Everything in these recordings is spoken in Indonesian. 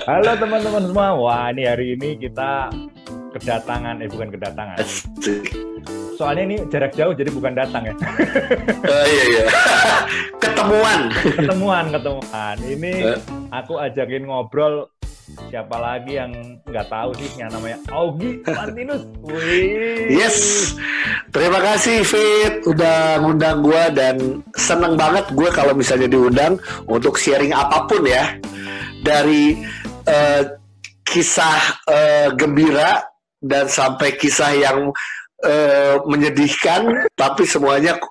Halo teman-teman semua. Wah, ini hari ini kita bukan kedatangan. Soalnya ini jarak jauh jadi bukan datang ya. Iya. Ketemuan. Ketemuan. Ini aku ajakin ngobrol siapa lagi yang nggak tahu sih, yang namanya Augie Martinus. Wih. Yes. Terima kasih Fit udah ngundang gue, dan seneng banget gue kalau misalnya diundang untuk sharing apapun ya, dari kisah gembira dan sampai kisah yang menyedihkan, tapi semuanya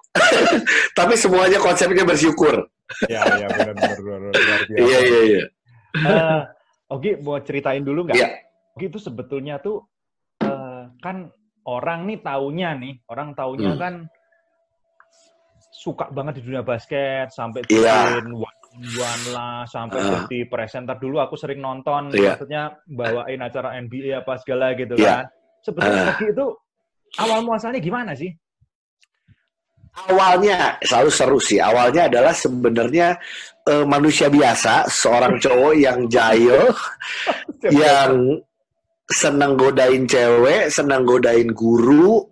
konsepnya bersyukur. Ya benar luar biasa. Iya. Oke, mau ceritain dulu nggak? Iya. Oke, itu sebetulnya tuh kan orang taunya kan suka banget di dunia basket, sampai bikin one lah, sampai jadi presenter. Dulu aku sering nonton, maksudnya bawain acara NBA apa segala gitu kan. Sebetulnya Oke itu awal muasalnya gimana sih? Awalnya selalu seru sih. Awalnya adalah sebenarnya manusia biasa, seorang cowok yang jahil, yang senang godain cewek, senang godain guru,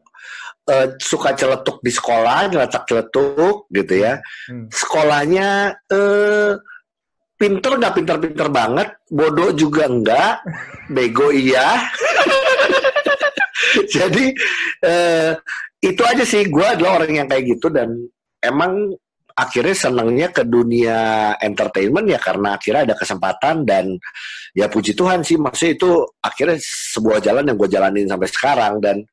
suka celetuk di sekolah, nyeletak celetuk gitu ya. Sekolahnya pinter nggak pinter-pinter banget, bodoh juga enggak, bego iya. Jadi itu aja sih, gue adalah orang yang kayak gitu, dan emang akhirnya senangnya ke dunia entertainment ya karena akhirnya ada kesempatan, dan ya puji Tuhan sih, maksudnya itu akhirnya sebuah jalan yang gue jalanin sampai sekarang. Dan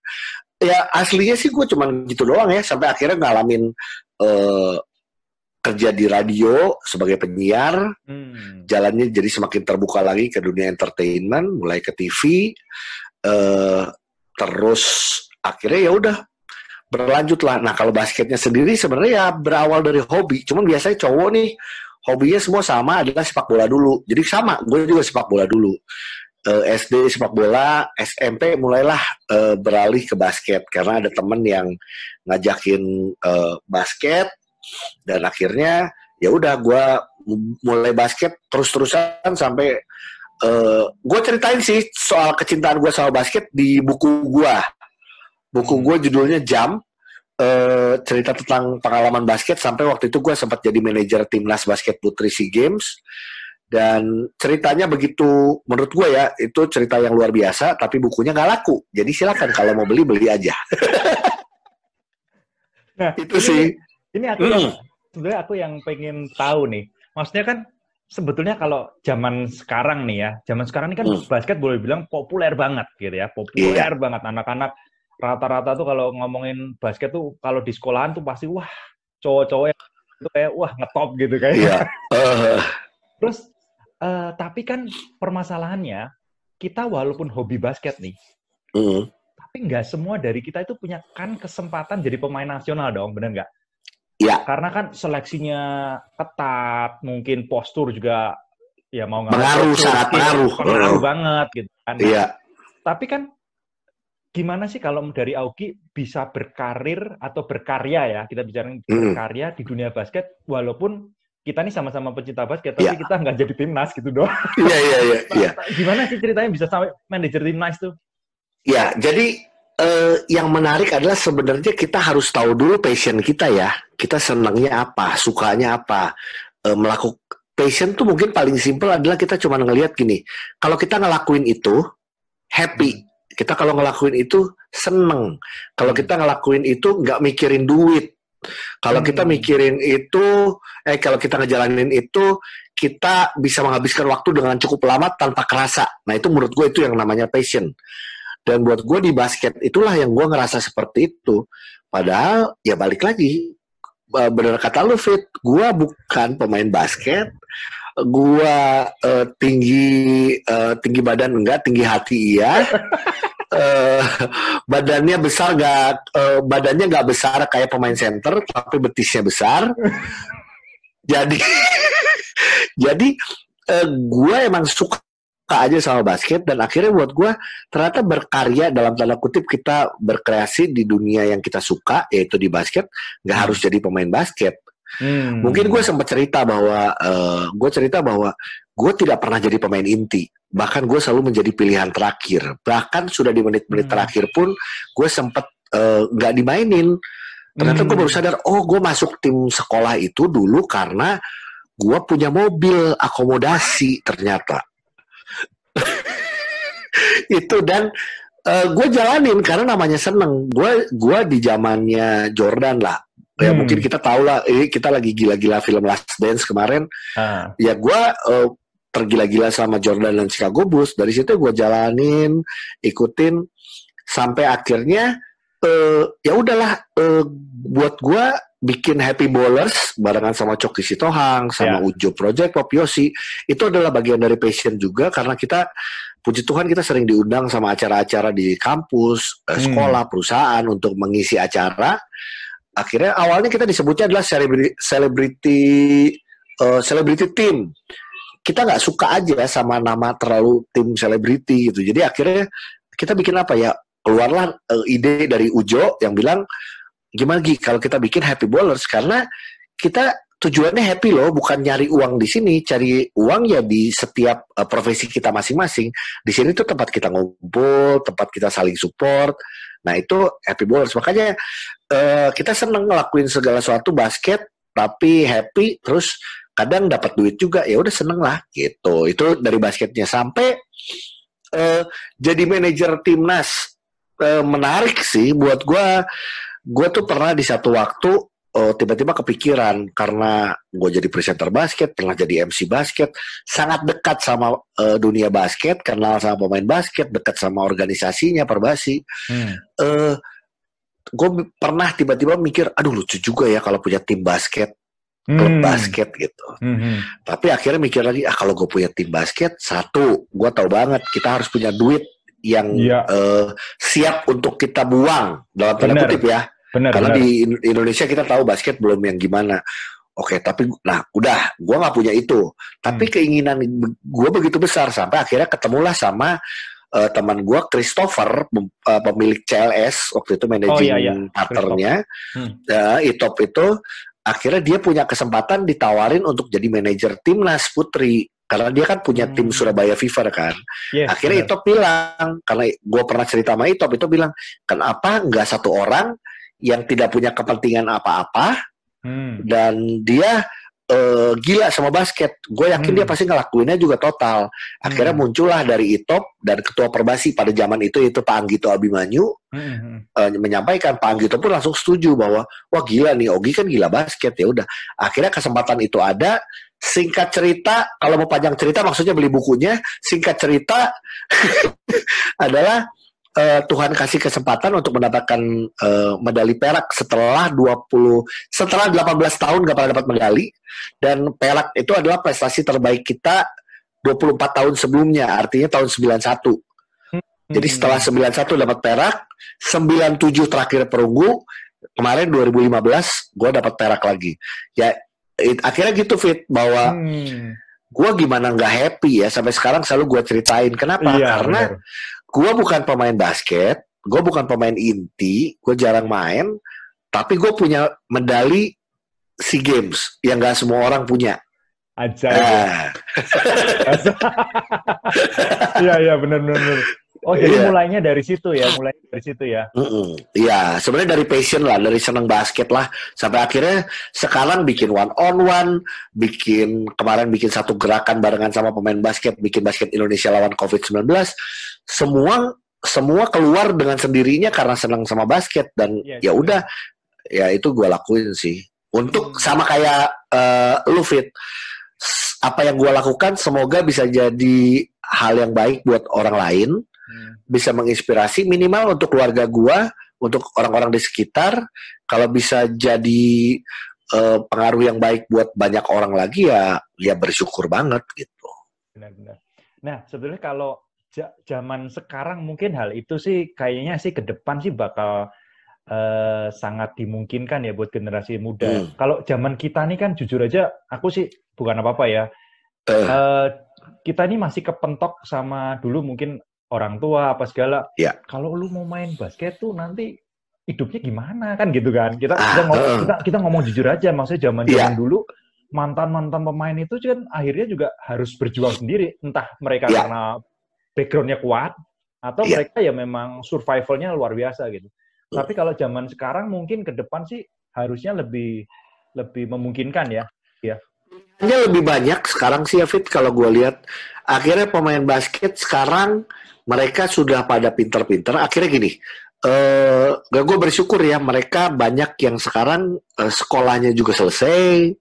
ya aslinya sih gue cuman gitu doang ya, sampai akhirnya ngalamin kerja di radio sebagai penyiar. Jalannya jadi semakin terbuka lagi ke dunia entertainment, mulai ke TV, terus akhirnya ya udah berlanjut lah. Nah kalau basketnya sendiri sebenarnya ya berawal dari hobi. Cuman biasanya cowok nih hobinya semua sama, adalah sepak bola dulu. Jadi sama, gue juga sepak bola dulu. SD sepak bola, SMP mulailah beralih ke basket karena ada temen yang ngajakin basket, dan akhirnya ya udah gue mulai basket terus-terusan sampai gue ceritain sih soal kecintaan gue sama basket di buku gue. Buku gue judulnya Jam, cerita tentang pengalaman basket sampai waktu itu gue sempat jadi manajer timnas basket putri SEA Games. Dan ceritanya begitu, menurut gue ya, itu cerita yang luar biasa, tapi bukunya nggak laku. Jadi silakan kalau mau beli aja. Nah, itu sih. Ini sebenarnya aku yang pengen tahu nih. Maksudnya kan sebetulnya kalau zaman sekarang nih kan basket boleh bilang populer banget gitu ya, populer banget. Anak-anak rata-rata tuh kalau ngomongin basket tuh kalau di sekolahan tuh pasti wah cowok-cowok yang itu kayak wah ngetop gitu kayak. Terus tapi kan permasalahannya kita walaupun hobi basket nih, tapi nggak semua dari kita itu punya kan kesempatan jadi pemain nasional dong, bener nggak? Iya. Karena kan seleksinya ketat, mungkin postur juga ya mau nggak pengaruh banget gitu kan. Iya. Tapi kan gimana sih kalau dari Augie bisa berkarir atau berkarya ya, kita bicara berkarya di dunia basket walaupun kita nih sama-sama pecinta basket, tapi kita nggak jadi timnas gitu doang. Iya. Gimana sih ceritanya bisa sampai manajer timnas tuh? Ya, jadi yang menarik adalah sebenarnya kita harus tahu dulu passion kita ya. Kita senangnya apa, sukanya apa. Melakukan passion tuh mungkin paling simpel adalah kita cuma ngelihat gini. Kalau kita ngelakuin itu, happy. Kita kalau ngelakuin itu, seneng. Kalau kita ngelakuin itu, nggak mikirin duit. Kalau kita mikirin itu, kalau kita ngejalanin itu, kita bisa menghabiskan waktu dengan cukup lama tanpa kerasa. Nah itu menurut gue itu yang namanya passion. Dan buat gue di basket itulah yang gue ngerasa seperti itu. Padahal ya balik lagi, benar kata lu Fit, gue bukan pemain basket. Gue tinggi badan enggak, tinggi hati iya. Badannya besar badannya nggak besar kayak pemain center, tapi betisnya besar. jadi gue emang suka aja sama basket, dan akhirnya buat gue ternyata berkarya dalam tanda kutip, kita berkreasi di dunia yang kita suka, yaitu di basket. Nggak harus jadi pemain basket. Mungkin gue sempat cerita bahwa gue tidak pernah jadi pemain inti. Bahkan gue selalu menjadi pilihan terakhir. Bahkan sudah di menit-menit terakhir pun gue sempat nggak dimainin. Ternyata gue baru sadar, oh gue masuk tim sekolah itu dulu karena gue punya mobil akomodasi ternyata. Itu dan gue jalanin karena namanya seneng. Gue di zamannya Jordan lah. Ya mungkin kita tahu lah, kita lagi gila-gila film Last Dance kemarin. Ya gue tergila-gila sama Jordan dan Chicago Bulls. Dari situ gue jalanin, ikutin sampai akhirnya ya udahlah, buat gue bikin Happy Ballers barengan sama Coki Sitohang, sama Ujo Project Pop Yosi, itu adalah bagian dari passion juga karena kita, puji Tuhan kita sering diundang sama acara-acara di kampus, sekolah, perusahaan untuk mengisi acara. Akhirnya awalnya kita disebutnya adalah celebrity team. Kita nggak suka aja sama nama terlalu tim selebriti gitu. Jadi akhirnya kita bikin apa ya? Keluarlah ide dari Ujo yang bilang, gimana Gi kalau kita bikin Happy Ballers, karena kita tujuannya happy loh, bukan nyari uang di sini. Cari uang ya di setiap profesi kita masing-masing. Di sini tuh tempat kita ngumpul, tempat kita saling support. Nah itu Happy Ballers. Makanya kita seneng ngelakuin segala sesuatu basket, tapi happy, terus kadang dapat duit juga, ya udah seneng lah gitu. Itu dari basketnya sampai jadi manajer timnas. Menarik sih buat gue tuh pernah di satu waktu tiba-tiba kepikiran karena gue jadi presenter basket, pernah jadi MC basket, sangat dekat sama dunia basket, kenal sama pemain basket, dekat sama organisasinya Perbasi. Gue pernah tiba-tiba mikir, aduh lucu juga ya kalau punya tim basket, klub basket gitu. Tapi akhirnya mikir lagi, kalau gue punya tim basket, satu, gue tahu banget kita harus punya duit yang siap untuk kita buang dalam tanda kutip ya. Karena di Indonesia kita tahu basket belum yang gimana. Oke, tapi nah udah, gue nggak punya itu. Tapi keinginan gue begitu besar sampai akhirnya ketemulah sama teman gue Christopher, pemilik CLS waktu itu, managing partnernya, Itop itu. Akhirnya dia punya kesempatan ditawarin untuk jadi manajer timnas putri. Karena dia kan punya tim Surabaya Fever kan. Akhirnya Itop bilang, karena gue pernah cerita sama Itop, itu bilang, kenapa nggak satu orang yang tidak punya kepentingan apa-apa, dan dia gila sama basket. Gue yakin dia pasti ngelakuinnya juga total. Akhirnya muncullah dari Itop dan ketua Perbasi pada zaman itu Pak Anggito Abimanyu, menyampaikan. Pak Anggito pun langsung setuju bahwa wah gila nih, Ogi kan gila basket. Ya udah, akhirnya kesempatan itu ada. Singkat cerita, kalau mau panjang cerita maksudnya beli bukunya. Singkat cerita adalah Tuhan kasih kesempatan untuk mendapatkan medali perak setelah 18 tahun gak pernah dapat medali, dan perak itu adalah prestasi terbaik kita 24 tahun sebelumnya, artinya tahun 91. Jadi setelah 91 dapat perak, 97 terakhir perunggu, kemarin 2015 gue dapat perak lagi. Ya akhirnya gitu Fit, bahwa gue gimana nggak happy ya, sampai sekarang selalu gue ceritain. Kenapa? Karena gue bukan pemain basket, gue bukan pemain inti, gue jarang main, tapi gue punya medali SEA Games yang nggak semua orang punya. Iya benar. Oh jadi mulainya dari situ ya, Iya, sebenarnya dari passion lah, dari seneng basket lah, sampai akhirnya sekarang bikin one on one, kemarin bikin satu gerakan barengan sama pemain basket, bikin basket Indonesia lawan COVID-19, semua keluar dengan sendirinya karena seneng sama basket, dan ya udah, ya itu gue lakuin sih. Untuk sama kayak lu Fit, apa yang gue lakukan semoga bisa jadi hal yang baik buat orang lain. Bisa menginspirasi minimal untuk keluarga gua, untuk orang-orang di sekitar. Kalau bisa jadi pengaruh yang baik buat banyak orang lagi, ya bersyukur banget gitu. Benar. Nah sebetulnya kalau zaman sekarang mungkin hal itu sih kayaknya sih ke depan sih bakal sangat dimungkinkan ya buat generasi muda. Kalau zaman kita nih kan jujur aja, aku sih bukan apa-apa ya. Kita ini masih kepentok sama dulu mungkin orang tua apa segala. Kalau lu mau main basket tuh nanti hidupnya gimana kan gitu kan. Kita ngomong jujur aja, maksudnya zaman-zaman dulu mantan-mantan pemain itu kan akhirnya juga harus berjuang sendiri, entah mereka karena background-nya kuat atau mereka ya memang survival-nya luar biasa gitu. Tapi kalau zaman sekarang mungkin ke depan sih harusnya lebih memungkinkan ya. Ya. Hanya lebih banyak sekarang sih ya Fit, kalau gue lihat akhirnya pemain basket sekarang mereka sudah pada pinter-pinter. Akhirnya gini, gue bersyukur ya mereka banyak yang sekarang sekolahnya juga selesai.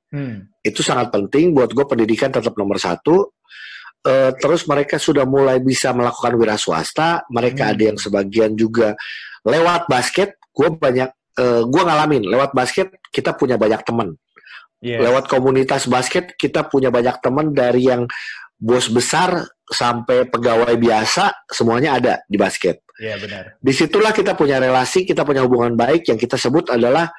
Itu sangat penting buat gue, pendidikan tetap nomor satu. Terus mereka sudah mulai bisa melakukan wira swasta. Mereka ada yang sebagian juga lewat basket. Gue ngalamin lewat basket kita punya banyak teman. Lewat komunitas basket kita punya banyak teman, dari yang bos besar sampai pegawai biasa semuanya ada di basket. Iya, benar. Disitulah kita punya relasi, kita punya hubungan baik yang kita sebut adalah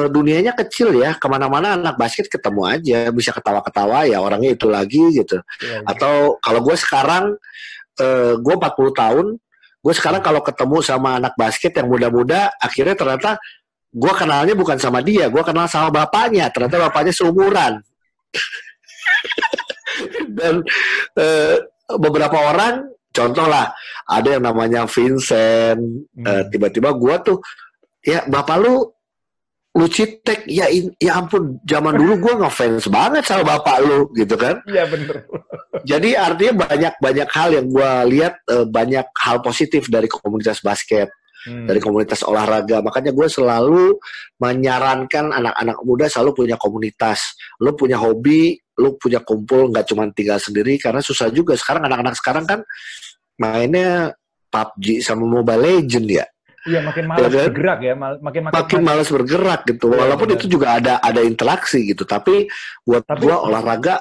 dunianya kecil ya, kemana-mana anak basket ketemu aja, bisa ketawa-ketawa ya orangnya itu lagi gitu. Ya. Atau kalau gue sekarang, gue 40 tahun, gue sekarang kalau ketemu sama anak basket yang muda-muda, akhirnya ternyata gue kenalnya bukan sama dia, gue kenal sama bapaknya, ternyata bapaknya seumuran. Dan beberapa orang, contoh lah, ada yang namanya Vincent, tiba-tiba gue tuh, ya bapak lu Citek, ya ampun, zaman dulu gue ngefans banget sama bapak lu, gitu kan? Iya bener. Jadi artinya banyak hal yang gue lihat, banyak hal positif dari komunitas basket, dari komunitas olahraga. Makanya gue selalu menyarankan anak-anak muda selalu punya komunitas. Lu punya hobi, lu punya kumpul, nggak cuma tinggal sendiri, karena susah juga. Sekarang anak-anak sekarang kan mainnya PUBG sama Mobile Legend ya. Iya, makin malas bergerak ya, makin malas bergerak gitu. Ya, walaupun benar. Itu juga ada interaksi gitu, tapi buat gua olahraga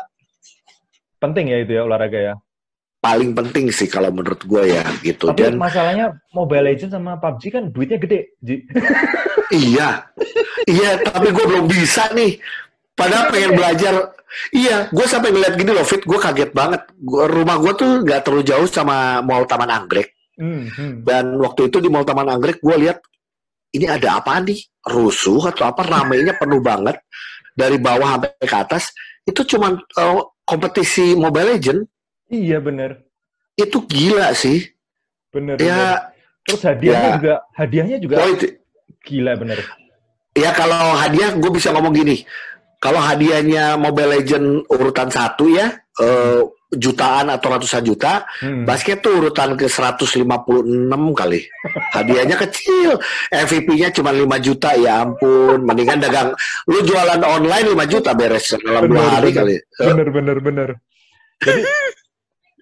penting ya, itu ya olahraga ya. Paling penting sih kalau menurut gua ya gitu. Tapi dan masalahnya Mobile Legends sama PUBG kan duitnya gede, Ji. Iya, tapi gua belum bisa nih. Padahal pengen belajar. Iya, gue sampai ngeliat gini loh, Fit, gue kaget banget. Rumah gue tuh nggak terlalu jauh sama Mall Taman Anggrek. Dan waktu itu di Mall Taman Anggrek gue lihat ini ada apa nih, rusuh atau apa, ramainya penuh banget dari bawah sampai ke atas. Itu cuma kompetisi Mobile Legend. Iya bener. Itu gila sih. Bener. Ya. Terus hadiahnya juga gila bener. Ya kalau hadiah gue bisa ngomong gini. Kalau hadiahnya Mobile Legend urutan 1 ya, jutaan atau ratusan juta, basket tuh urutan ke 156 kali. Hadiahnya kecil, MVP-nya cuma 5 juta, ya ampun. Mendingan dagang, lu jualan online 5 juta beres dalam 2 hari kali. Bener. Jadi,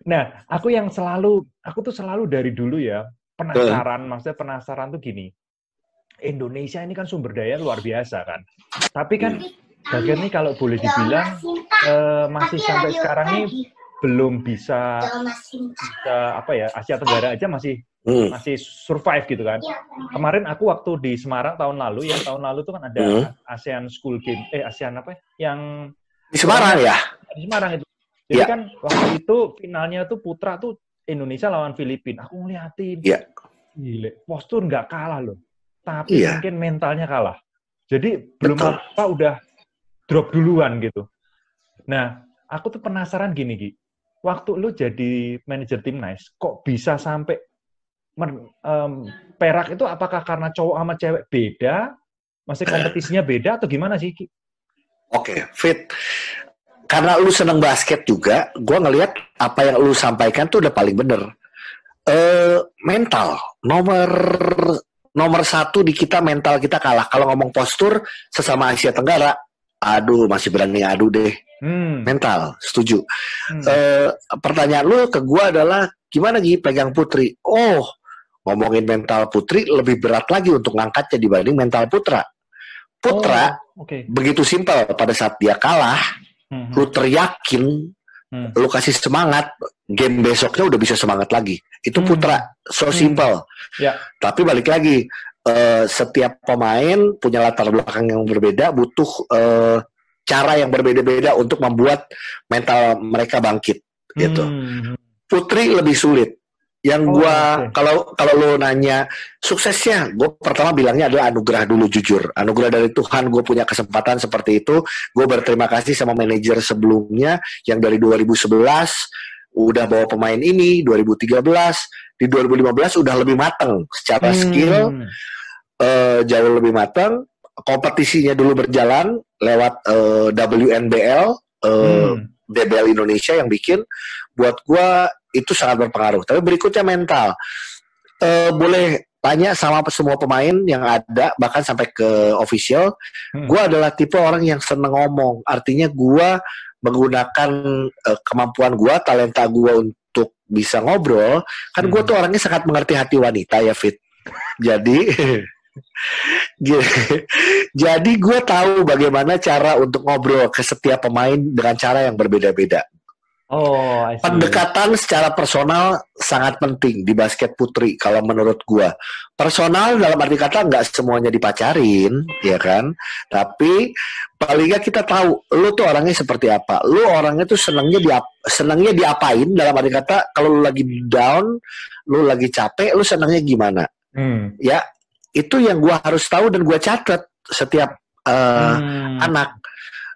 nah, aku tuh selalu dari dulu ya, maksudnya penasaran tuh gini, Indonesia ini kan sumber daya luar biasa kan, tapi kan basket ini kalau boleh dibilang masih sampai sekarang ini belum bisa apa ya, Asia Tenggara aja masih survive gitu kan. Kemarin aku waktu di Semarang tahun lalu tuh kan ada ASEAN School Game, ASEAN apa ya? Yang di Semarang ya? Di Semarang itu. Jadi kan waktu itu finalnya tuh putra tuh Indonesia lawan Filipina. Aku ngeliatin, gile, postur nggak kalah loh, tapi mungkin mentalnya kalah. Jadi belum apa udah drop duluan gitu. Nah, aku tuh penasaran gini, Gi. Waktu lu jadi manajer timnas, kok bisa sampai perak itu, apakah karena cowok sama cewek beda? Masih kompetisinya beda atau gimana sih, Gi? Oke, Fit. Karena lu seneng basket juga, gue ngelihat apa yang lu sampaikan tuh udah paling bener. Mental, nomor 1 di kita, mental kita kalah. Kalau ngomong postur, sesama Asia Tenggara, aduh, masih berani adu deh. Mental, setuju. Pertanyaan lu ke gue adalah, gimana Gi pegang putri? Oh, ngomongin mental putri lebih berat lagi untuk ngangkatnya dibanding mental putra. Putra, begitu simpel. Pada saat dia kalah, lu teriakin, lu kasih semangat, game besoknya udah bisa semangat lagi. Itu putra, so simple. Tapi balik lagi, setiap pemain punya latar belakang yang berbeda, butuh cara yang berbeda-beda untuk membuat mental mereka bangkit gitu. Putri lebih sulit. Yang Oh, gua oke. kalau lo nanya suksesnya, gue pertama bilangnya adalah anugerah dulu, jujur. Anugerah dari Tuhan, gue punya kesempatan seperti itu. Gue berterima kasih sama manajer sebelumnya yang dari 2011 udah bawa pemain ini, 2013, di 2015 udah lebih matang secara skill, Hmm. jauh lebih matang. Kompetisinya dulu berjalan lewat WNBL, Hmm. DBL Indonesia yang bikin. Buat gua itu sangat berpengaruh. Tapi berikutnya mental. Boleh tanya sama semua pemain yang ada, bahkan sampai ke official. Hmm. Gue adalah tipe orang yang seneng ngomong. Artinya gue menggunakan kemampuan gue, talenta gue untuk bisa ngobrol. Kan gue Hmm. tuh orangnya sangat mengerti hati wanita ya, Fit. Jadi jadi gue tahu bagaimana cara untuk ngobrol ke setiap pemain dengan cara yang berbeda-beda. Oh, I see. Pendekatan secara personal sangat penting di basket putri kalau menurut gua. Personal dalam arti kata nggak semuanya dipacarin, ya kan? Tapi paling nggak kita tahu lu tuh orangnya seperti apa. Lu orangnya tuh senangnya diapain dalam arti kata kalau lu lagi down, lu lagi capek, lu senangnya gimana? Hmm. Ya, itu yang gua harus tahu dan gua catat setiap Hmm. anak.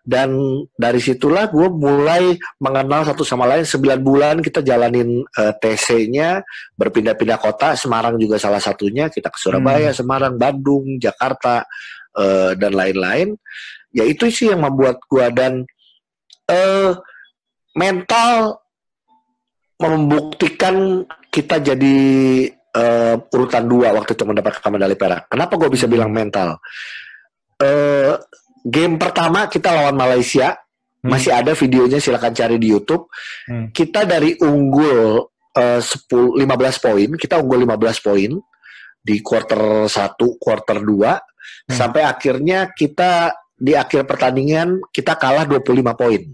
Dan dari situlah gue mulai mengenal satu sama lain. 9 bulan kita jalanin TC-nya, berpindah-pindah kota. Semarang juga salah satunya. Kita ke Surabaya, Hmm. Semarang, Bandung, Jakarta, dan lain-lain. Ya itu sih yang membuat gue. Dan mental membuktikan kita jadi urutan 2 waktu itu mendapatkan medali perak. Kenapa gue bisa bilang Hmm. mental? eh Game pertama kita lawan Malaysia, Hmm. masih ada videonya, silakan cari di YouTube. Hmm. Kita dari unggul 15 poin, kita unggul 15 poin di quarter 1, quarter 2 Hmm. sampai akhirnya kita di akhir pertandingan kita kalah 25 poin.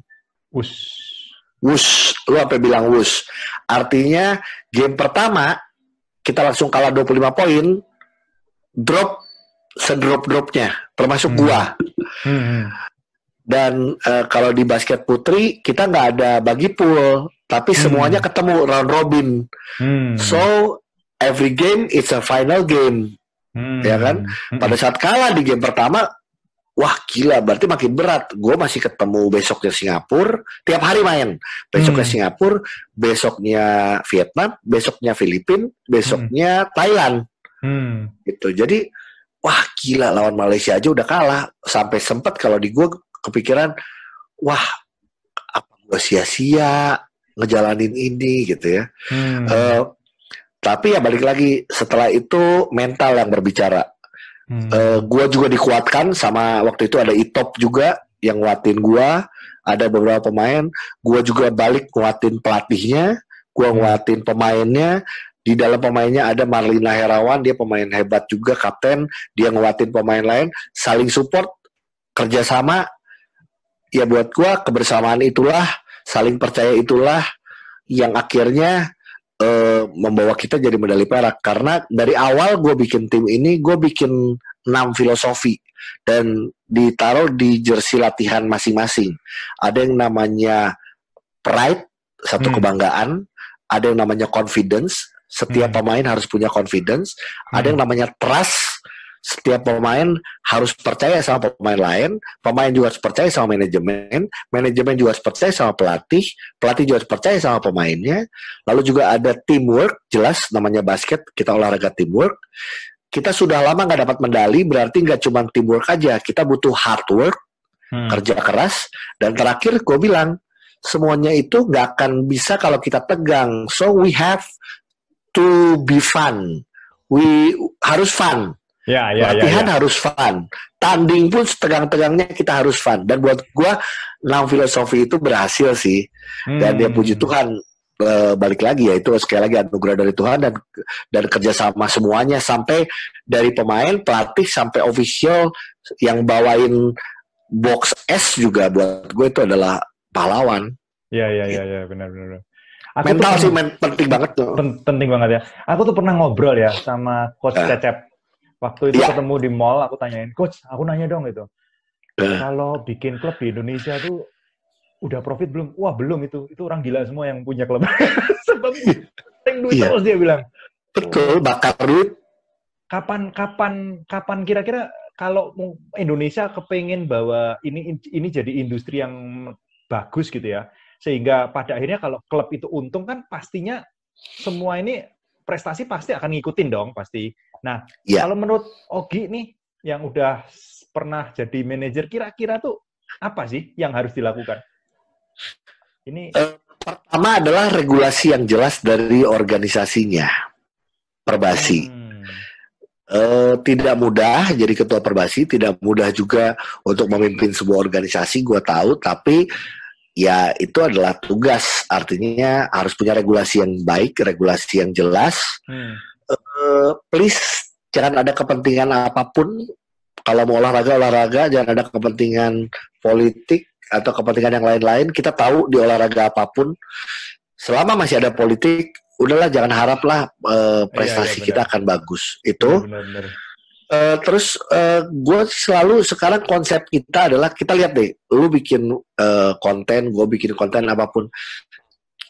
Us. Wush, lu apa bilang wush? Artinya game pertama kita langsung kalah 25 poin, drop sedrop-dropnya, termasuk Hmm. gua. Hmm. Dan kalau di basket putri kita nggak ada bagi pool, tapi semuanya Hmm. ketemu round robin. So Hmm. every game it's a final game, ya kan? Hmm. Pada Hmm. saat kalah di game pertama, wah gila, berarti makin berat. Gue masih ketemu besoknya Singapura, tiap hari main. Besoknya Hmm. Singapura, besoknya Vietnam, besoknya Filipina, Hmm. besoknya Thailand. Hmm. Gitu. Jadi wah gila, lawan Malaysia aja udah kalah. Sampai sempat kalau di gue kepikiran, wah apa gue sia-sia ngejalanin ini gitu ya. Hmm. Tapi ya balik lagi, setelah itu mental yang berbicara. Hmm. Gue juga dikuatkan sama, waktu itu ada Itop juga yang nguatin gue. Ada beberapa pemain, gue juga balik nguatin pelatihnya, gue Hmm. nguatin pemainnya. Di dalam pemainnya ada Marlina Herawan, dia pemain hebat juga, kapten. Dia nguatin pemain lain, saling support, kerjasama. Ya buat gue kebersamaan itulah, saling percaya itulah yang akhirnya membawa kita jadi medali perak. Karena dari awal gue bikin tim ini, gue bikin 6 filosofi dan ditaruh di jersey latihan masing-masing. Ada yang namanya pride, satu Hmm. kebanggaan. Ada yang namanya confidence, setiap Hmm. pemain harus punya confidence. Ada yang Hmm. namanya trust, setiap pemain harus percaya sama pemain lain. Pemain juga harus percaya sama manajemen. Manajemen juga harus percaya sama pelatih. Pelatih juga harus percaya sama pemainnya. Lalu juga ada teamwork, jelas namanya basket, kita olahraga teamwork. Kita sudah lama nggak dapat medali, berarti nggak cuma teamwork aja. Kita butuh hard work, Hmm. kerja keras. Dan terakhir gue bilang, semuanya itu nggak akan bisa kalau kita tegang. So we have to be fun. We harus fun. Ya, ya, ya, Latihan ya. harus fun. Tanding pun setegang-tegangnya kita harus fun. Dan buat gue, 6 filosofi itu berhasil sih. Dan ya puji Hmm. Tuhan, balik lagi ya, itu sekali lagi anugerah dari Tuhan dan kerjasama semuanya, sampai dari pemain, pelatih, sampai official yang bawain box S juga, buat gue itu adalah pahlawan. Ya, ya, ya, Gitu. ya, benar-benar. Aku tuh Mental sih pernah penting banget tuh. penting banget ya. Aku tuh pernah ngobrol ya sama Coach Uh, Cecep. Waktu itu ya, ketemu di mall, aku tanyain, Coach, aku nanya dong gitu. uh, Kalau bikin klub di Indonesia tuh udah profit belum? Wah, belum itu. Itu orang gila semua yang punya klub. Sebab penting duit Iya. terus dia bilang. Betul, bakar duit. Kapan kira-kira kalau Indonesia kepengen bahwa ini jadi industri yang bagus gitu ya, sehingga pada akhirnya kalau klub itu untung kan pastinya semua ini prestasi pasti akan ngikutin dong pasti. Nah, Ya. kalau menurut Ogi nih yang udah pernah jadi manajer, kira-kira tuh apa sih yang harus dilakukan? Ini Pertama adalah regulasi yang jelas dari organisasinya, Perbasi. Tidak mudah jadi ketua Perbasi, tidak mudah juga untuk memimpin sebuah organisasi, gue tahu, tapi ya itu adalah tugas, artinya harus punya regulasi yang baik, regulasi yang jelas. Please, jangan ada kepentingan apapun, kalau mau olahraga, jangan ada kepentingan politik atau kepentingan yang lain-lain. Kita tahu di olahraga apapun, selama masih ada politik, udahlah jangan haraplah prestasi kita akan bagus. Itu. Benar. Terus gue selalu sekarang konsep kita adalah kita lihat deh, lu bikin konten, gue bikin konten apapun,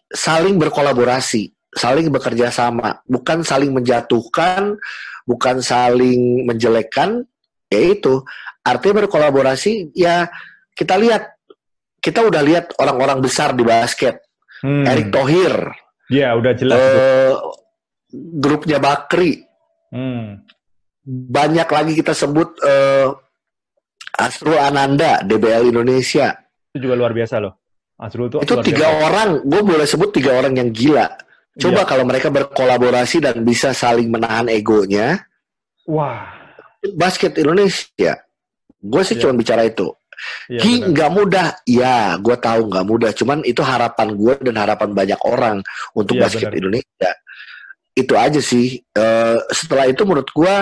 saling berkolaborasi, saling bekerja sama, bukan saling menjatuhkan, bukan saling menjelekkan, yaitu artinya berkolaborasi. Ya kita udah lihat orang-orang besar di basket, Erick Thohir. Ya, udah jelas. Grupnya Bakri. Banyak lagi kita sebut Asrul Ananda, DBL Indonesia. Itu juga luar biasa loh. Asrul itu 3 orang, gue boleh sebut 3 orang yang gila. Coba kalau mereka berkolaborasi dan bisa saling menahan egonya. Wah. Basket Indonesia. Gue sih cuma bicara itu. Nggak mudah, ya gue tahu nggak mudah, cuman itu harapan gue dan harapan banyak orang untuk basket Indonesia. Itu aja sih. Setelah itu menurut gue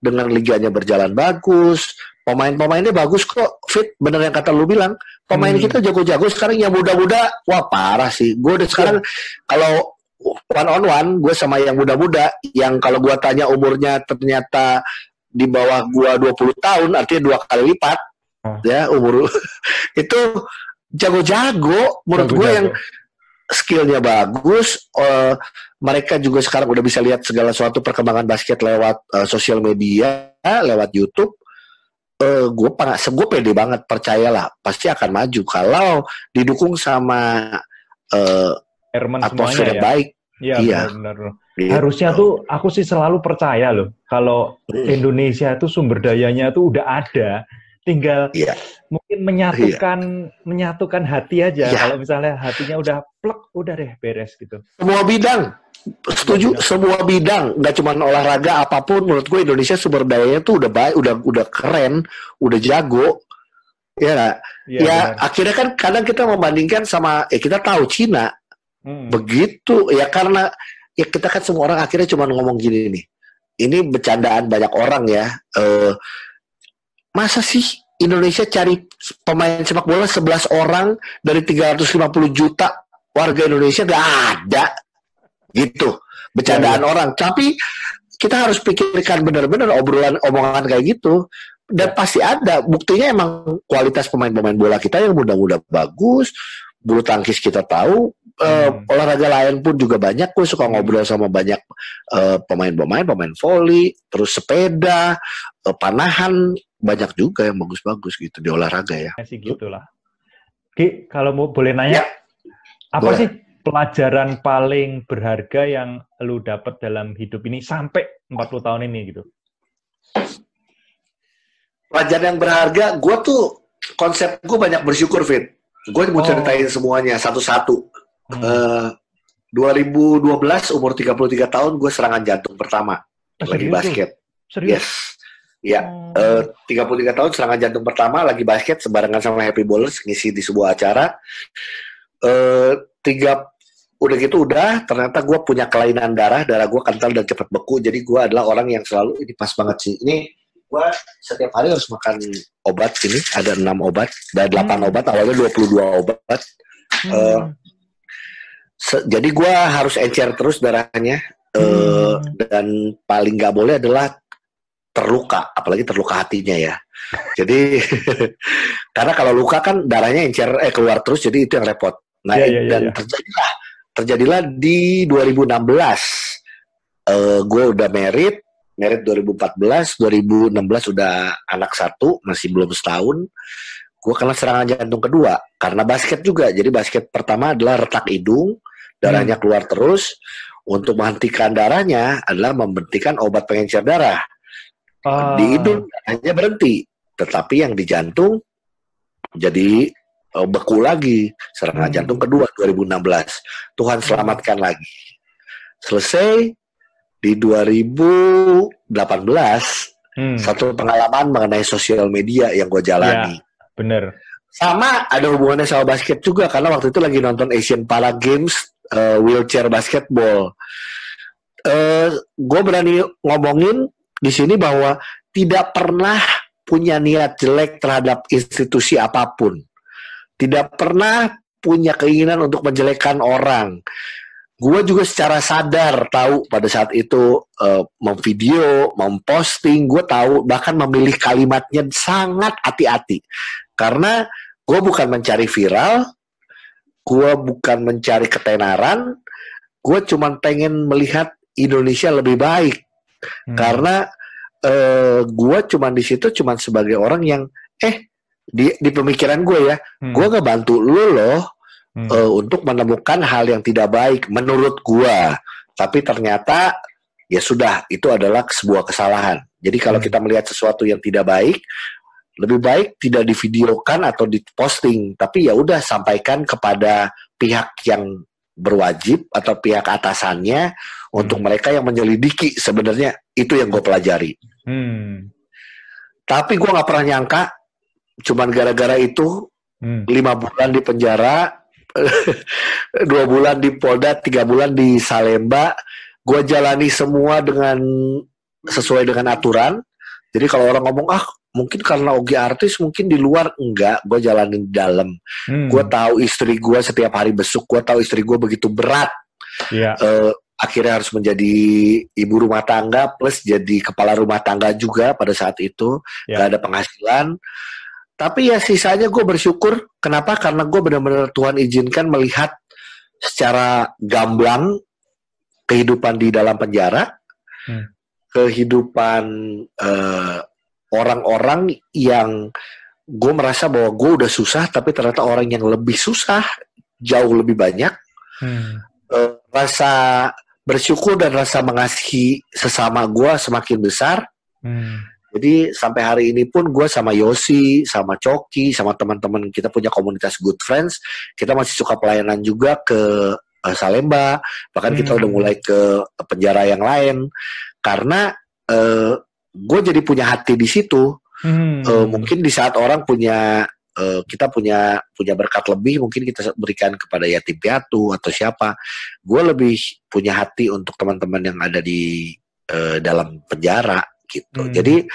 dengan liganya berjalan bagus, pemain-pemainnya bagus kok, fit, bener yang kata lu bilang, pemain kita jago-jago sekarang yang muda-muda, wah parah sih. Gue udah sekarang kalau one on one gue sama yang muda-muda, yang kalau gue tanya umurnya ternyata di bawah gue 20 tahun, artinya 2 kali lipat. Ya umur itu jago-jago menurut gue, yang skillnya bagus. Mereka juga sekarang udah bisa lihat segala sesuatu perkembangan basket lewat sosial media, lewat YouTube. Gue pede banget, percayalah pasti akan maju kalau didukung sama atmosfer yang baik. Iya. Benar. Gitu. Harusnya tuh aku sih selalu percaya loh kalau Indonesia tuh sumber dayanya tuh udah ada. Tinggal mungkin menyatukan hati aja. Kalau misalnya hatinya udah plek, udah deh beres gitu. Semua bidang, setuju. Semua bidang, nggak cuma olahraga, apapun. Menurut gue Indonesia sumber dayanya tuh udah baik, udah keren, udah jago. Ya, akhirnya kan kadang kita membandingkan sama, kita tahu Cina, begitu. Ya karena kita kan semua orang akhirnya cuma ngomong gini nih. Ini bercandaan banyak orang ya. Masa sih Indonesia cari pemain sepak bola 11 orang dari 350 juta warga Indonesia? Gak ada. Gitu. Bercandaan orang. Tapi kita harus pikirkan benar-benar omongan kayak gitu. Dan pasti ada. Buktinya emang kualitas pemain-pemain bola kita yang muda-muda bagus. Bulu tangkis kita tahu. Olahraga lain pun juga banyak. Gue suka ngobrol sama banyak pemain volley, terus sepeda, panahan, banyak juga yang bagus-bagus gitu di olahraga ya. Sih gitulah. Ki, kalau mau boleh nanya, apa sih pelajaran paling berharga yang lu dapat dalam hidup ini sampai 40 tahun ini gitu? Pelajaran yang berharga, gue tuh konsep gue banyak bersyukur, Fit. Gue mau ceritain semuanya satu-satu. 2012 umur 33 tahun gue serangan jantung pertama lagi basket. Serius? Yes. Ya, 33 tahun serangan jantung pertama lagi basket sebarengan sama Happy Bowlers ngisi di sebuah acara. Udah gitu ternyata gue punya kelainan darah gue kental dan cepat beku. Jadi gue adalah orang yang selalu, ini pas banget sih. Ini gue setiap hari harus makan obat ini, ada 6 obat, ada 8 obat, awalnya 22 obat. Jadi gue harus encer terus darahnya. Dan paling gak boleh adalah terluka, apalagi terluka hatinya ya. Jadi karena kalau luka kan darahnya keluar terus, jadi itu yang repot. Nah, terjadilah terjadilah di 2016. Gue udah married 2014, 2016 udah anak satu, masih belum setahun. Gue kena serangan jantung kedua karena basket juga. Jadi basket pertama adalah retak hidung, darahnya keluar terus. Untuk menghentikan darahnya adalah memberikan obat pengencer darah. Di hidung darahnya berhenti, tetapi yang di jantung jadi beku lagi. Serangan jantung kedua 2016. Tuhan selamatkan lagi. Selesai di 2018 satu pengalaman mengenai sosial media yang gue jalani. Ya, bener. Sama ada hubungannya sama basket juga karena waktu itu lagi nonton Asian Para Games wheelchair basketball. Gue berani ngomongin di sini bahwa tidak pernah punya niat jelek terhadap institusi apapun. Tidak pernah punya keinginan untuk menjelekkan orang. Gue juga secara sadar tahu pada saat itu memvideo, memposting, gue tahu bahkan memilih kalimatnya sangat hati-hati. Karena gue bukan mencari viral, gue bukan mencari ketenaran, gue cuma pengen melihat Indonesia lebih baik. Karena gue cuma di situ cuma sebagai orang yang di pemikiran gue ya, gue ngebantu lu loh untuk menemukan hal yang tidak baik menurut gue. Tapi ternyata ya sudah, itu adalah sebuah kesalahan. Jadi kalau kita melihat sesuatu yang tidak baik, lebih baik tidak divideokan atau diposting, tapi ya udah sampaikan kepada pihak yang berwajib atau pihak atasannya untuk mereka yang menyelidiki. Sebenarnya itu yang gue pelajari. Tapi gue nggak pernah nyangka, cuman gara-gara itu 5 bulan di penjara, 2 bulan di Polda, 3 bulan di Salemba, gue jalani semua dengan sesuai dengan aturan. Jadi kalau orang ngomong mungkin karena Ogi artis, mungkin di luar, enggak, gue jalanin di dalam. Gue tahu istri gue setiap hari besuk, gue tahu istri gue begitu berat. Akhirnya harus menjadi ibu rumah tangga plus jadi kepala rumah tangga juga pada saat itu. Gak ada penghasilan. Tapi ya sisanya gue bersyukur. Kenapa? Karena gue benar-benar Tuhan izinkan melihat secara gamblang kehidupan di dalam penjara, kehidupan orang-orang yang gue merasa bahwa gue udah susah, tapi ternyata orang yang lebih susah jauh lebih banyak. Rasa bersyukur dan rasa mengasihi sesama gue semakin besar. Jadi sampai hari ini pun gue sama Yosi, sama Coki, sama teman-teman kita punya komunitas Good Friends, kita masih suka pelayanan juga ke Salemba, bahkan kita udah mulai ke penjara yang lain, karena gue jadi punya hati di situ. Mungkin di saat orang punya kita punya berkat lebih, mungkin kita berikan kepada yatim piatu atau siapa. Gue lebih punya hati untuk teman-teman yang ada di dalam penjara gitu. Jadi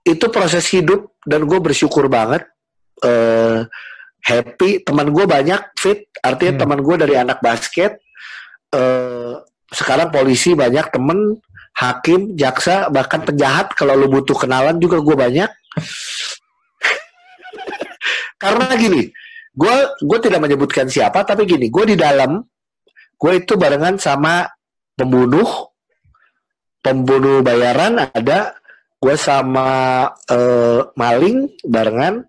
itu proses hidup dan gue bersyukur banget. Happy, teman gue banyak fit, artinya teman gue dari anak basket, sekarang polisi banyak temen, hakim, jaksa, bahkan penjahat. Kalau lu butuh kenalan juga gue banyak. Karena gini, gue tidak menyebutkan siapa, tapi gini, gue di dalam, gue itu barengan sama pembunuh bayaran ada, gue sama maling barengan,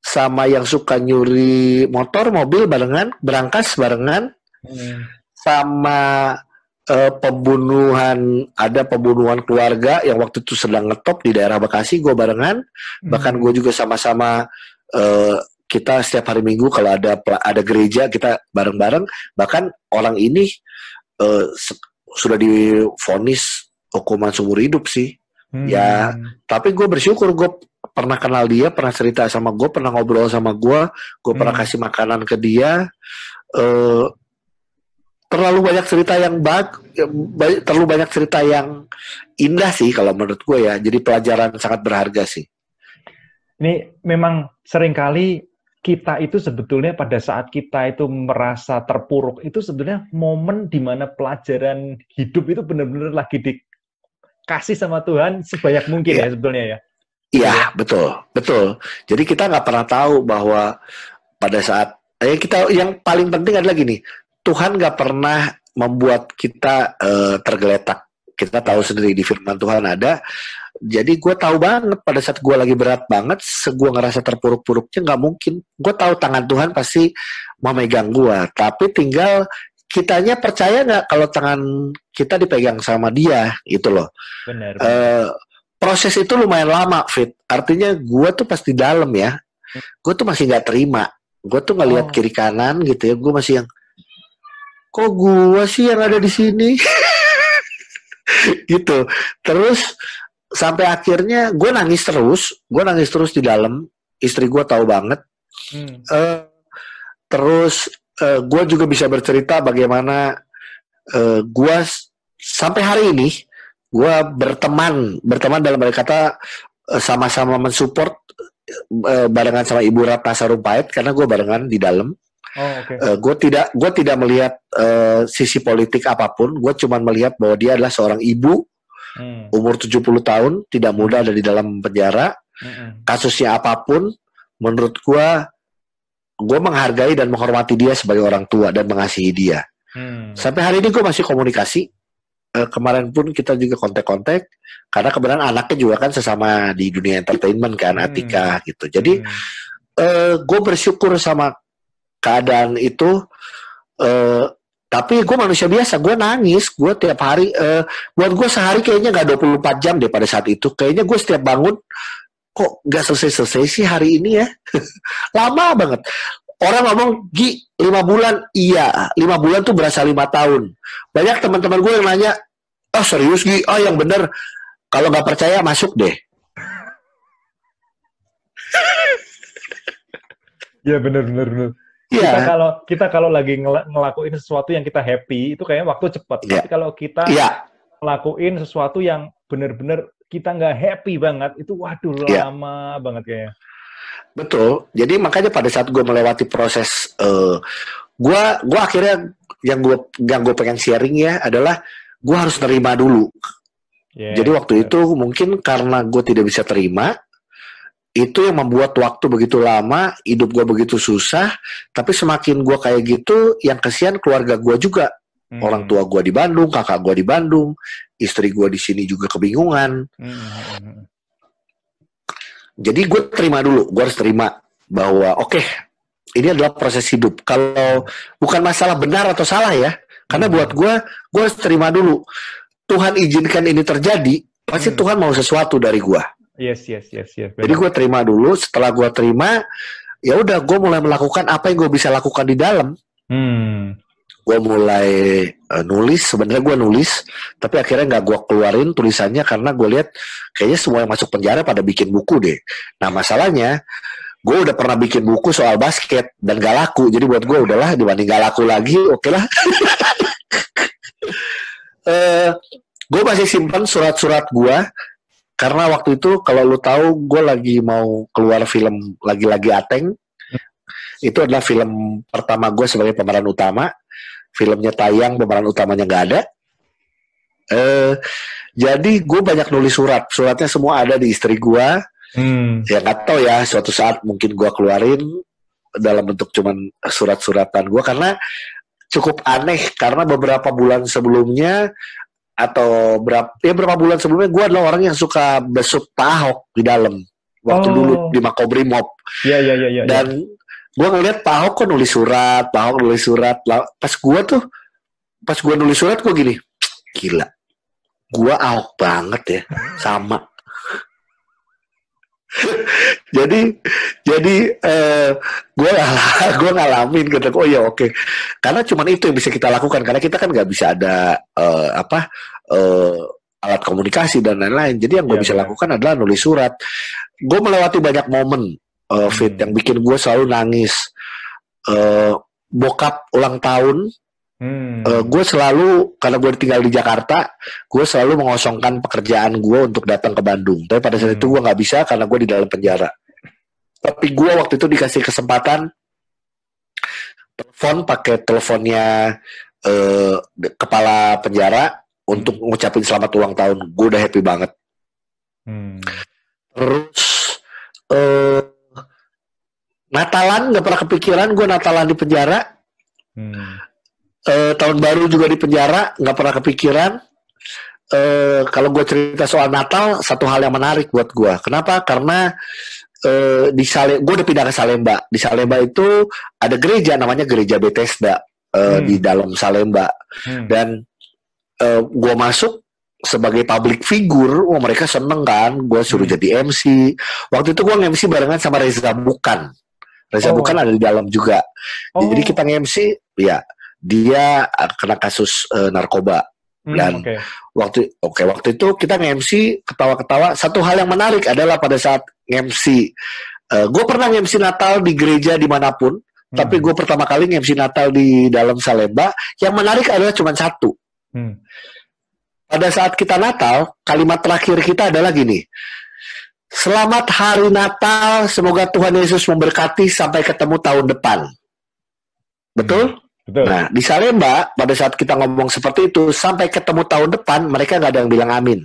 sama yang suka nyuri motor, mobil barengan, berangkas barengan, sama pembunuhan keluarga yang waktu itu sedang ngetop di daerah Bekasi, gue barengan. Bahkan gue juga sama-sama kita setiap hari Minggu kalau ada gereja kita bareng-bareng. Bahkan orang ini sudah divonis hukuman seumur hidup sih. Ya, tapi gue bersyukur gue pernah kenal dia, pernah cerita sama gue, pernah ngobrol sama gue pernah kasih makanan ke dia. Terlalu banyak cerita yang terlalu banyak cerita yang indah sih kalau menurut gue ya. Jadi pelajaran sangat berharga sih. Ini memang seringkali kita itu sebetulnya pada saat kita itu merasa terpuruk, itu sebenarnya momen di mana pelajaran hidup itu benar-benar lagi dikasih sama Tuhan sebanyak mungkin ya sebetulnya ya. Iya, betul. Jadi kita nggak pernah tahu bahwa pada saat kita yang paling penting adalah gini, Tuhan nggak pernah membuat kita tergeletak. Kita tahu sendiri di firman Tuhan ada. Jadi gue tahu banget pada saat gue lagi berat banget, gue ngerasa terpuruk-puruknya nggak mungkin. Gue tahu tangan Tuhan pasti memegang gue. Tapi tinggal kitanya percaya nggak kalau tangan kita dipegang sama Dia, gitu loh. Benar. Proses itu lumayan lama, Fit. Artinya gue tuh pas di dalam ya, gue tuh masih nggak terima. Gue tuh ngelihat kiri kanan gitu ya, gue masih yang, kok gue sih yang ada di sini? Gitu. Terus sampai akhirnya gue nangis terus di dalam. Istri gue tahu banget. Terus gue juga bisa bercerita bagaimana gue sampai hari ini gue berteman dalam kata sama-sama mensupport barengan sama Ibu Ratna Sarumpait karena gue barengan di dalam. Gue tidak melihat sisi politik apapun. Gue cuma melihat bahwa dia adalah seorang ibu umur 70 tahun, tidak muda, ada di dalam penjara. Kasusnya apapun, menurut gue menghargai dan menghormati dia sebagai orang tua dan mengasihi dia. Sampai hari ini gue masih komunikasi. Kemarin pun kita juga kontak-kontak karena kebetulan anaknya juga kan sesama di dunia entertainment kan, Atika gitu. Jadi gue bersyukur sama keadaan itu. Tapi gue manusia biasa, gue nangis, gue tiap hari, buat gue sehari kayaknya gak 24 jam deh pada saat itu. Kayaknya gue setiap bangun, kok gak selesai-selesai sih hari ini ya. Lama banget. Orang ngomong, Gi, 5 bulan, iya, 5 bulan tuh berasa 5 tahun. Banyak teman-teman gue yang nanya, serius Gi, yang bener, kalau gak percaya masuk deh. Ya bener. Kita kalau lagi ngelakuin sesuatu yang kita happy itu kayaknya waktu cepat. Tapi kalau kita ngelakuin sesuatu yang bener-bener kita nggak happy banget itu waduh lama banget kayaknya. Betul. Jadi makanya pada saat gue melewati proses gue akhirnya yang gue pengen sharing ya adalah gue harus nerima dulu. Jadi waktu itu mungkin karena gue tidak bisa terima, itu yang membuat waktu begitu lama, hidup gue begitu susah. Tapi semakin gue kayak gitu, yang kesian keluarga gue juga. Orang tua gue di Bandung, kakak gue di Bandung, istri gue di sini juga kebingungan. Jadi gue terima dulu, gue harus terima bahwa oke, ini adalah proses hidup. Kalau bukan masalah benar atau salah ya, karena buat gue harus terima dulu. Tuhan izinkan ini terjadi, pasti Tuhan mau sesuatu dari gue. Yes. Jadi gue terima dulu. Setelah gue terima, ya udah gue mulai melakukan apa yang gue bisa lakukan di dalam. Gue mulai nulis. Sebenarnya gue nulis, tapi akhirnya nggak gue keluarin tulisannya karena gue lihat kayaknya semua yang masuk penjara pada bikin buku deh. Nah masalahnya, gue udah pernah bikin buku soal basket dan gak laku. Jadi buat gue udahlah, dibanding gak laku lagi, oke lah. Gue masih simpan surat-surat gue. Karena waktu itu kalau lu tahu gue lagi mau keluar film Lagi-Lagi Ateng. Itu adalah film pertama gue sebagai pemeran utama. Filmnya tayang, pemeran utamanya gak ada. Jadi gue banyak nulis surat. Suratnya semua ada di istri gue. Ya gak tahu ya, suatu saat mungkin gue keluarin dalam bentuk cuman surat-suratan gue. Karena cukup aneh. Karena beberapa bulan sebelumnya atau berapa bulan sebelumnya gue adalah orang yang suka besuk Pak Ahok di dalam waktu dulu di Makobrimob. Iya. Dan gue ngeliat Pak Ahok kok nulis surat. Pas gue nulis surat gue gini, gila, gue Ahok banget ya, sama. jadi gue ngalamin gitu. Oh ya oke. Karena cuman itu yang bisa kita lakukan karena kita kan nggak bisa ada alat komunikasi dan lain-lain. Jadi yang gue bisa lakukan adalah nulis surat. Gue melewati banyak momen Fit yang bikin gue selalu nangis. Bokap ulang tahun. Gue selalu, karena gue tinggal di Jakarta, gue selalu mengosongkan pekerjaan gue untuk datang ke Bandung. Tapi pada saat itu gue nggak bisa karena gue di dalam penjara. Tapi gue waktu itu dikasih kesempatan telepon pakai teleponnya kepala penjara untuk ngucapin selamat ulang tahun. Gue udah happy banget. Terus Natalan, nggak pernah kepikiran gue Natalan di penjara. tahun baru juga di penjara, nggak pernah kepikiran. Kalau gue cerita soal Natal, satu hal yang menarik buat gue. Kenapa? Karena gue udah pindah ke Salemba. Di Salemba itu ada gereja namanya Gereja Bethesda di dalam Salemba. Dan gue masuk sebagai public figure, mereka seneng kan, gue suruh jadi MC. Waktu itu gue nge-MC barengan sama Reza Bukan. Reza Bukan ada di dalam juga. Jadi kita nge-MC, ya dia kena kasus narkoba. Dan waktu itu kita nge-MC ketawa-ketawa. Satu hal yang menarik adalah pada saat nge-MC, gue pernah nge-MC Natal di gereja dimanapun, tapi gue pertama kali nge-MC Natal di dalam Salemba. Yang menarik adalah cuma satu. Pada saat kita Natal, kalimat terakhir kita adalah gini: selamat hari Natal, semoga Tuhan Yesus memberkati, sampai ketemu tahun depan. Betul? Betul. Nah, di Salemba, pada saat kita ngomong seperti itu, sampai ketemu tahun depan, mereka nggak ada yang bilang amin.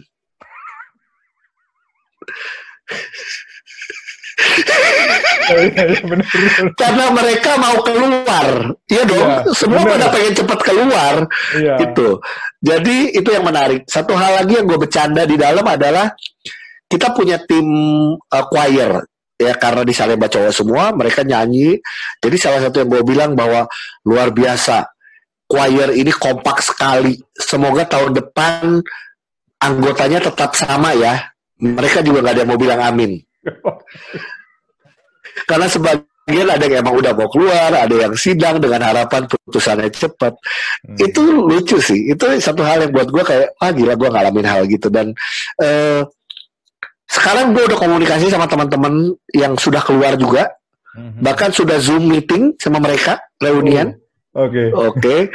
Karena mereka mau keluar. Iya dong, semua pada pengen cepat keluar. Gitu. Jadi itu yang menarik. Satu hal lagi yang gue bercanda di dalam adalah kita punya tim choir. Ya, karena di Salemba cowok semua, mereka nyanyi. Jadi salah satu yang gue bilang bahwa luar biasa, choir ini kompak sekali. Semoga tahun depan anggotanya tetap sama ya. Mereka juga gak ada yang mau bilang amin. Karena sebagian ada yang emang udah mau keluar, ada yang sidang dengan harapan putusannya cepat. Itu lucu sih. Itu satu hal yang buat gue kayak, gila, gue ngalamin hal gitu. Dan sekarang gue udah komunikasi sama teman-teman yang sudah keluar juga. Bahkan sudah Zoom meeting sama mereka, reunian. Oke.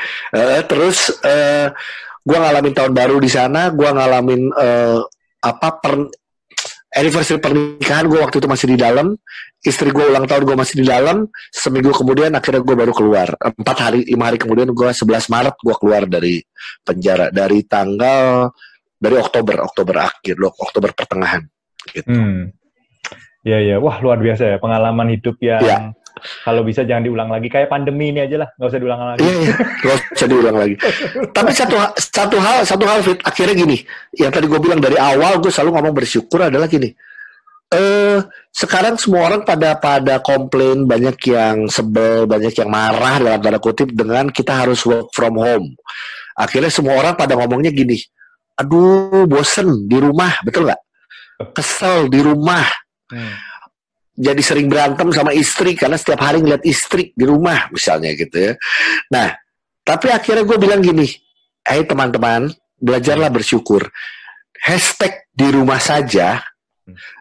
Terus gue ngalamin tahun baru di sana. Gue ngalamin anniversary pernikahan gue waktu itu masih di dalam. Istri gue ulang tahun gue masih di dalam. Seminggu kemudian akhirnya gue baru keluar. 5 hari kemudian gue 11 Maret gue keluar dari penjara. Dari Oktober akhir, Oktober pertengahan gitu. Ya. Wah, luar biasa ya pengalaman hidup yang kalau bisa jangan diulang lagi. Kayak pandemi ini aja lah, nggak usah diulang lagi. Nggak usah diulang lagi. Tapi satu hal Fit, akhirnya gini, yang tadi gue bilang dari awal gue selalu ngomong bersyukur adalah gini. Sekarang semua orang pada komplain, banyak yang sebel, banyak yang marah dalam tanda kutip dengan kita harus work from home. Akhirnya semua orang pada ngomongnya gini, aduh bosen di rumah, betul nggak? Kesel di rumah. Jadi sering berantem sama istri karena setiap hari ngeliat istri di rumah misalnya gitu ya. Nah, tapi akhirnya gue bilang gini, teman-teman, belajarlah bersyukur. Hashtag di rumah saja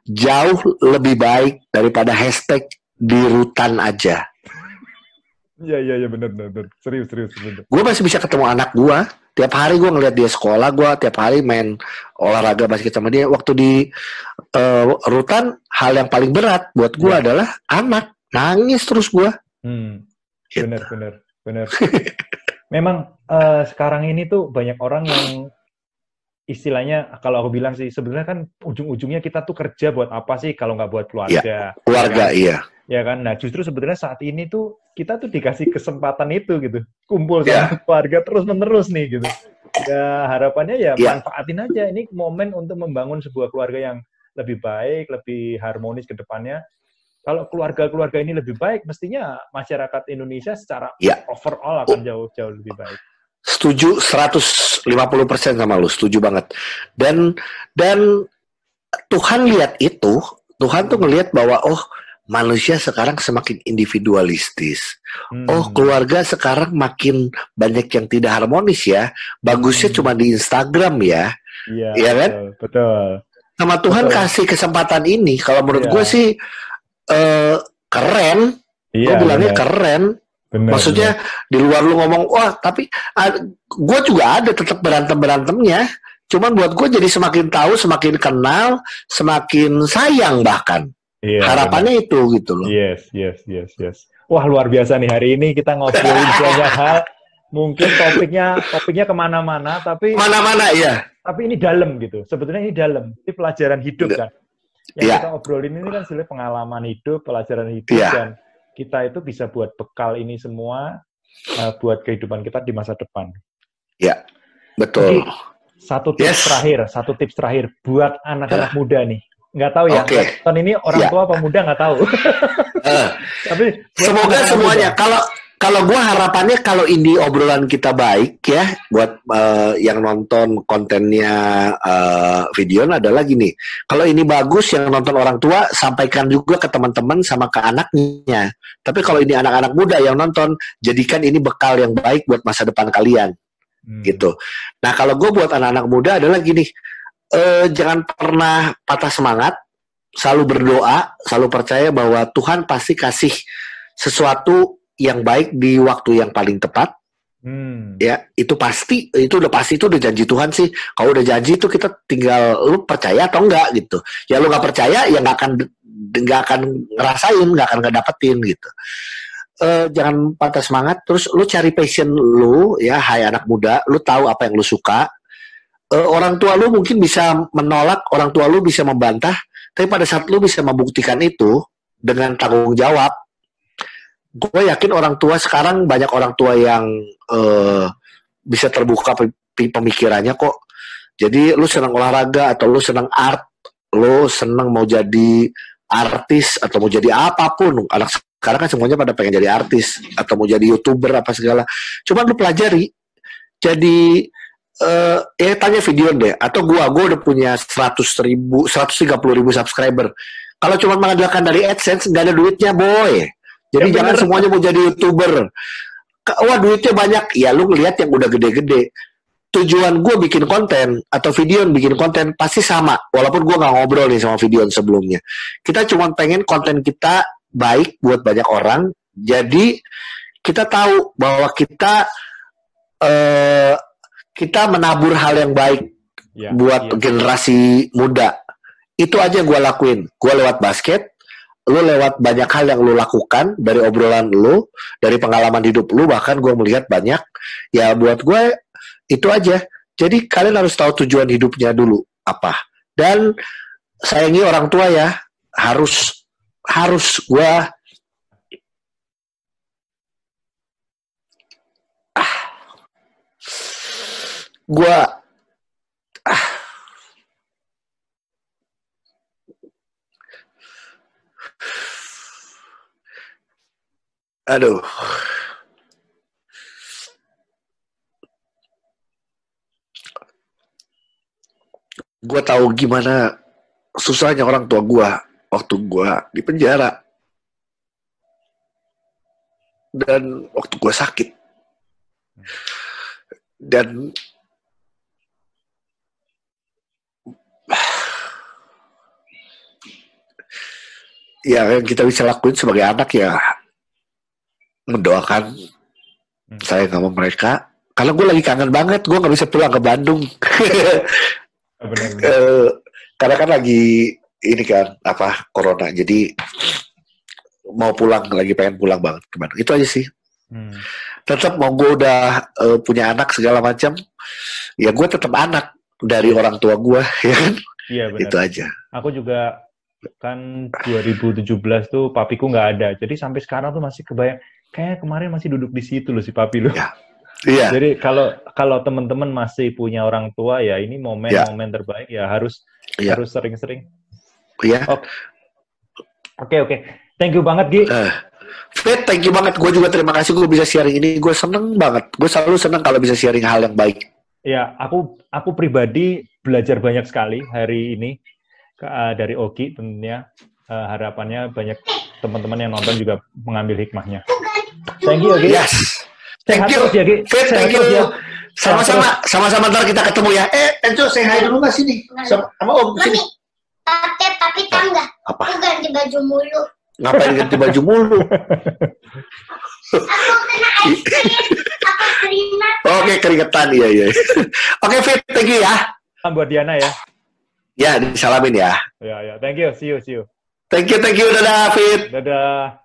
jauh lebih baik daripada hashtag di rutan aja. Iya, benar. Serius. Gue masih bisa ketemu anak gue. Tiap hari gue ngeliat dia sekolah, gue tiap hari main olahraga basket sama dia. Waktu di rutan, hal yang paling berat buat gue adalah anak. Nangis terus gue. Gitu. Benar. Memang sekarang ini tuh banyak orang yang istilahnya, kalau aku bilang sih, sebenarnya kan ujung-ujungnya kita tuh kerja buat apa sih kalau nggak buat keluarga. Keluarga, iya. Ya kan, nah justru sebenarnya saat ini tuh kita tuh dikasih kesempatan itu gitu, kumpul sama keluarga terus-menerus nih gitu. Ya harapannya manfaatin aja ini momen untuk membangun sebuah keluarga yang lebih baik, lebih harmonis ke depannya. Kalau keluarga-keluarga ini lebih baik, mestinya masyarakat Indonesia secara overall akan jauh-jauh lebih baik. Setuju 150% sama lu, setuju banget. Dan Tuhan lihat itu, Tuhan tuh ngelihat bahwa manusia sekarang semakin individualistis. Keluarga sekarang makin banyak yang tidak harmonis ya. Bagusnya cuma di Instagram ya. Iya kan? Betul. Sama Tuhan kasih kesempatan ini. Kalau menurut gue sih keren. Gue bilangnya keren. Maksudnya di luar lu ngomong, tapi gue juga ada tetap berantem-berantemnya. Cuman buat gue jadi semakin tahu, semakin kenal, semakin sayang bahkan. Harapannya itu gitu loh. Yes. Wah, luar biasa nih hari ini kita ngobrolin banyak hal. Mungkin topiknya kemana-mana, tapi iya. Tapi ini dalam gitu. Sebetulnya ini dalam. Ini pelajaran hidup kan. Yang kita obrolin ini kan sebenarnya pengalaman hidup, pelajaran hidup, dan kita itu bisa buat bekal ini semua buat kehidupan kita di masa depan. Ya, betul. Jadi, satu tips terakhir buat anak-anak muda nih. Nggak tahu ya, tahun ini orang tua apa muda nggak tahu. Tapi semoga semuanya. Kalau gue harapannya kalau ini obrolan kita baik ya, buat yang nonton kontennya video adalah gini. Kalau ini bagus, yang nonton orang tua, sampaikan juga ke teman-teman sama ke anaknya. Tapi kalau ini anak-anak muda yang nonton, jadikan ini bekal yang baik buat masa depan kalian. Gitu. Nah kalau gue buat anak-anak muda adalah gini, jangan pernah patah semangat, selalu berdoa, selalu percaya bahwa Tuhan pasti kasih sesuatu yang baik di waktu yang paling tepat. Ya, itu pasti, itu udah janji Tuhan sih. Kalau udah janji itu kita tinggal lu percaya atau enggak gitu. Ya lu nggak percaya ya nggak akan ngerasain, nggak akan ngedapetin gitu. Jangan patah semangat, terus lu cari passion lu ya, hai anak muda, lu tahu apa yang lu suka. Orang tua lu mungkin bisa menolak, orang tua lu bisa membantah, tapi pada saat lu bisa membuktikan itu dengan tanggung jawab, gue yakin orang tua sekarang banyak orang tua yang bisa terbuka pemikirannya kok. Jadi lu senang olahraga atau lu senang art, lu senang mau jadi artis atau mau jadi apapun, anak sekarang kan semuanya pada pengen jadi artis atau mau jadi YouTuber apa segala. Cuman lu pelajari. Jadi tanya video deh, atau gue udah punya 130.000 subscriber. Kalau cuma mengandalkan dari AdSense nggak ada duitnya boy. Jadi ya, jangan semuanya mau jadi YouTuber. Wah duitnya banyak, ya lu ngelihat yang udah gede-gede. Tujuan gue bikin konten atau video bikin konten pasti sama, walaupun gue nggak ngobrol nih sama video sebelumnya. Kita cuma pengen konten kita baik buat banyak orang. Jadi kita tahu bahwa kita menabur hal yang baik buat generasi muda. Itu aja gue lakuin. Gue lewat basket, lu lewat banyak hal yang lu lakukan, dari obrolan lu, dari pengalaman hidup lu, bahkan gue melihat banyak. Ya buat gue itu aja. Jadi kalian harus tahu tujuan hidupnya dulu apa. Dan sayangi orang tua ya. Harus aduh. Gue tahu gimana susahnya orang tua gue waktu gue di penjara dan waktu gue sakit. Dan ya yang kita bisa lakuin sebagai anak ya mendoakan saya sama mereka, karena gue lagi kangen banget, gue nggak bisa pulang ke Bandung. Karena kan lagi ini kan corona, jadi mau pulang, lagi pengen pulang banget ke Bandung. Itu aja sih. Tetap mau gue udah punya anak segala macam, ya gue tetap anak dari orang tua gue, ya kan? Iya benar. Itu aja. Aku juga kan 2017 tuh papiku nggak ada, jadi sampai sekarang tuh masih kebayang. Kayak kemarin masih duduk di situ loh si papi loh. Ya. Iya. Jadi kalau teman-teman masih punya orang tua ya ini momen-momen terbaik ya harus sering-sering. Iya. Oke. Thank you banget Gi. Fit, thank you banget. Gue juga terima kasih gue bisa sharing ini. Gue seneng banget. Gue selalu seneng kalau bisa sharing hal yang baik. Ya, aku pribadi belajar banyak sekali hari ini dari Ogi tentunya. Harapannya banyak teman-teman yang nonton juga mengambil hikmahnya. Thank you, Ogi. Yes. Thank you. Ya, Fit, thank you. Sama-sama ntar kita ketemu ya. Enco, say hi dulu nggak sini? Sama Om sini. Tapi tahu nggak? Aku ganti baju mulu. Ngapain ganti baju mulu? Aku kena es krim. Aku keringat. Oke, keringetan. Iya. Oke, Fit, thank you ya. Buat Diana ya. Ya, disalamin ya. Ya. Thank you. See you. Thank you. Dadah, Fit. Dadah.